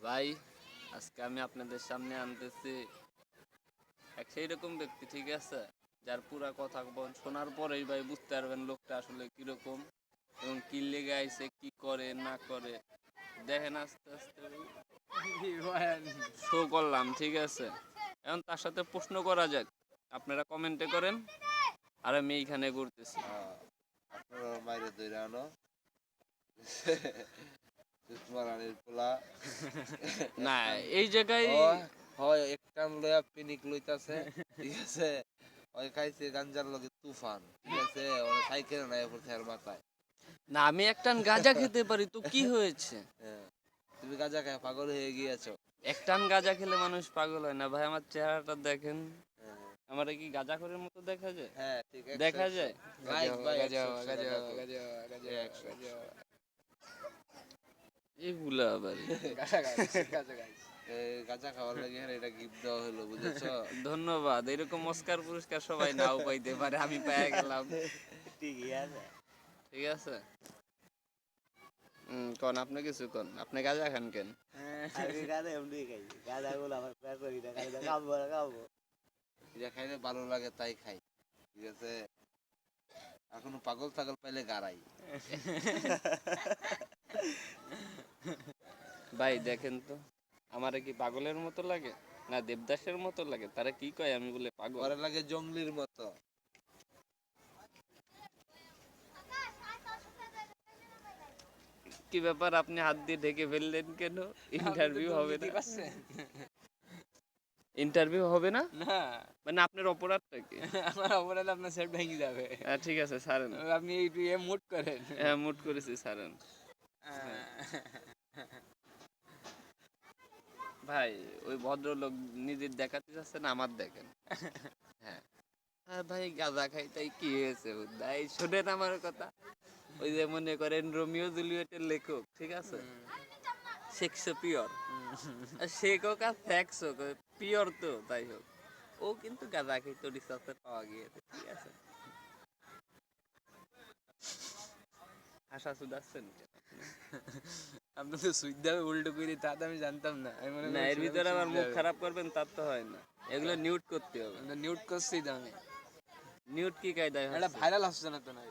ভাই, আজকে আমি আপনাদের সামনে আনতেছি এক সেই রকম ব্যক্তি, ঠিক আছে, যার পুরা কথা শোনার পরেই ভাই বুঝতে পারবেন লোকটা আসলে কিরকম এবং কি লেগে আইছে, কি করে না করে। দেখেন আস্তে আস্তে শো করলাম, ঠিক আছে। এখন তার সাথে প্রশ্ন করা যাক, আপনারা কমেন্টে করেন আর আমি এইখানে ঘুরতেছি। আপনারা মাইরে দইরা আনো সুষমা রানীর পোলা না, এই জায়গায় হয় একটান লয়া পিনিক লইতাছে, ঠিক আছে। ওই খাইছে গাঞ্জার লগে তুফান, ঠিক আছে। ওর সাইকেল নাই পড়ছে আর মাথায়। না, আমি একটান গাঁজা খেতে পারি তো কি হয়েছে? হ্যাঁ, তুমি গাঁজা খায় পাগল হয়ে গিয়েছো। একটান গাঁজা খেলে মানুষ পাগল হয় না ভাই। আমার চেহারাটা দেখেন, হ্যাঁ, আমার কি গাঁজাখোরের মতো দেখা যায়? হ্যাঁ, ঠিক দেখা যায়? লাইক ভাই এগুলা আবার গাঁজা খাওয়ার লাগে এটা গিফট দেওয়া হলো, বুঝেছো। ধন্যবাদ। এরকম অস্কার পুরস্কার সবাই নাও পাইতে পারে, আমি পেয়ে গেলাম। ঠিকই আছে। ঠিক আছে। কোন আপনি কিছু কোন, আপনি গাঁজা খান কেন? আমি গাঁজা এমনি খাই, গাঁজা গুলো আমার প্যাক করি না, গাঁজা খাবো না খাবো, এটা খাইলে ভালো লাগে তাই খাই, ঠিক আছে। এখনো পাগল ছাগল পাইলে গাড়াই। ভাই দেখেন তো, আমারে কি পাগলের মতো লাগে না দেবদাসের মতো লাগে? তারা কি কয় আমি বলে পাগল? পরে লাগে জঙ্গলির মতো। কি ব্যাপার, আপনি হাত দিয়ে ঢেকে ফেললেন কেন? ইন্টারভিউ হবে না? ইন্টারভিউ হবে না? না, মানে আপনার অপরাধটা কি? আমার অপরাধ আপনার সেট ভেঙে যাবে। ঠিক আছে, ছাড়েন। আপনি একটু মুট করেন। হ্যাঁ, মুট করেছি, ছাড়েন। ভাই, ওই ভদ্রলোক নিজের দেখাতে চাচ্ছে না, আমার দেখেন। হ্যাঁ, আর ভাই গাঁজা খাই তাই কি হয়েছে? ভাই শোনেন আমার কথা। ওই যে মনে করেন রোমিও জুলিয়েটের লেখক, ঠিক আছে, শেক্সপিয়র, সে হোক আর ফ্যাক্স হোক, পিওর তো তাই হোক, ও কিন্তু গাঁজা খাইতো, রিসার্চে পাওয়া গিয়েছে, ঠিক আছে। হাসা শুধাচ্ছেন আপনি তো সুইদাবে উল্টো করে, তা তো আমি জানতাম না। আমি মনে না, এর ভিতরে আবার মুখ খারাপ করবেন, তার তো হয় না। এগুলো নিউট করতে হবে। নিউট করছি তো আমি। নিউট কি কায়দায় এটা হচ্ছে? ভাইরাল আসছে না তো নাই।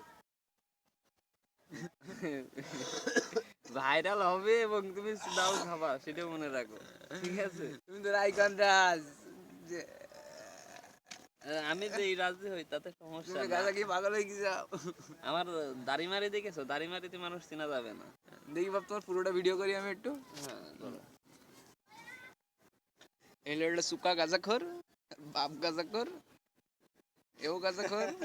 ভাইরাল হবে এবং তুমি দাও খাবা, সেটা মনে রাখো, ঠিক আছে। তুমি তো আইকন রাজ, আমি যে এই রাজ্যে হই তাতে সমস্যা তুমি না। গাজা কি পাগল হয়ে গেছো? আমার দাড়ি মারি দেখেছো? দাড়ি মারিতে মানুষ চেনা যাবে না। দেখি বাপ, তোমার পুরোটা ভিডিও করি আমি একটু। হ্যাঁ, করো। এই লড়লে সুকা গাজাখোর, বাপ গাজাখোর, এও গাজাখোর।